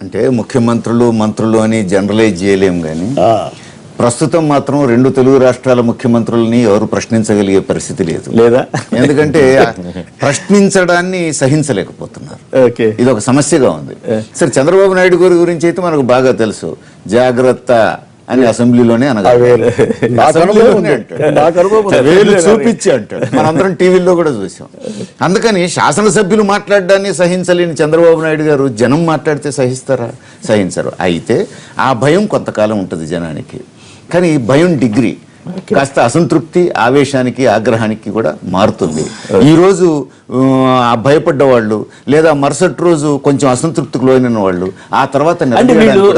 అంటే ముఖ్యమంత్రులు మంత్రులు అని జనరలైజ్ చేయలేం కానీ ప్రస్తుతం మాత్రం 2 తెలుగు రాష్ట్రాల ముఖ్యమంత్రులని ఎవరు ప్రశ్నించగలిగే పరిస్థితి లేదా ఎందుకంటే ప్రశ్నించడాన్ని సహించలేకపోతున్నారు. ఇది ఒక సమస్యగా ఉంది. సరే, చంద్రబాబు నాయుడు గారి గురించి అయితే మనకు బాగా తెలుసు. జాగ్రత్త అని అసెంబ్లీలోనే వేలు చూపించి అంటాడు. మనందరం టీవీల్లో కూడా చూసాం. అందుకని శాసనసభ్యులు మాట్లాడడాన్ని సహించలేని చంద్రబాబు నాయుడు గారు జనం మాట్లాడితే సహిస్తారా? సహించరు. అయితే ఆ భయం కొంతకాలం ఉంటుంది జనానికి. కానీ ఈ భయం డిగ్రీ కాస్త అసంతృప్తి, ఆవేశానికి, ఆగ్రహానికి కూడా మారుతుంది. ఈరోజు భయపడ్డ వాళ్ళు లేదా మరుసటి రోజు కొంచెం అసంతృప్తికి లోనైన వాళ్ళు ఆ తర్వాత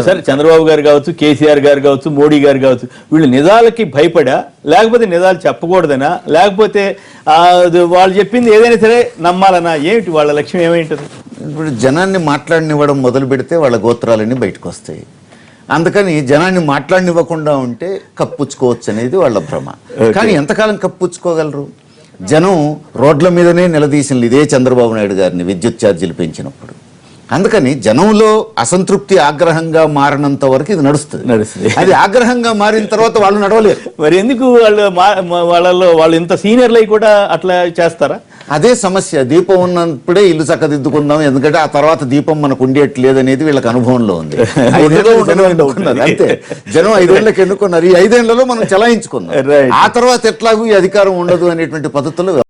సరే, చంద్రబాబు గారు కావచ్చు, కేసీఆర్ గారు కావచ్చు, మోడీ గారు కావచ్చు, వీళ్ళు నిజాలకి భయపడా, లేకపోతే నిజాలు చెప్పకూడదనా, లేకపోతే వాళ్ళు చెప్పింది ఏదైనా సరే నమ్మాలనా? ఏమిటి వాళ్ళ లక్ష్యం? ఏమైంటుంది? ఇప్పుడు జనాన్ని మాట్లాడనివ్వడం మొదలు పెడితే వాళ్ళ గోత్రాలన్నీ బయటకు వస్తాయి. అందుకని జనాన్ని మాట్లాడనివ్వకుండా ఉంటే కప్పుచ్చుకోవచ్చు అనేది వాళ్ళ భ్రమ. కానీ ఎంతకాలం కప్పుచ్చుకోగలరు? జనం రోడ్ల మీదనే నిలదీసిన ఇదే చంద్రబాబు నాయుడు గారిని విద్యుత్ ఛార్జీలు పెంచినప్పుడు. అందుకని జనంలో అసంతృప్తి ఆగ్రహంగా మారినంత వరకు ఇది నడుస్తుంది. అది ఆగ్రహంగా మారిన తర్వాత వాళ్ళు నడవలేరు. మరి ఎందుకు వాళ్ళు ఇంత సీనియర్లు కూడా అట్లా చేస్తారా? అదే సమస్య. దీపం ఉన్నప్పుడే ఇల్లు చక్కదిద్దుకుందాం, ఎందుకంటే ఆ తర్వాత దీపం మనకు ఉండేట్లేదు అనేది వీళ్ళకి అనుభవంలో ఉంది. 5 ఏళ్ళు అంతే. జనం 5 ఏళ్ళకి ఎన్నుకున్నారు. ఈ 5 ఏళ్లలో మనం చలాయించుకున్నాం. ఆ తర్వాత ఎట్లాగూ ఈ అధికారం ఉండదు అనేటువంటి పద్ధతుల్లో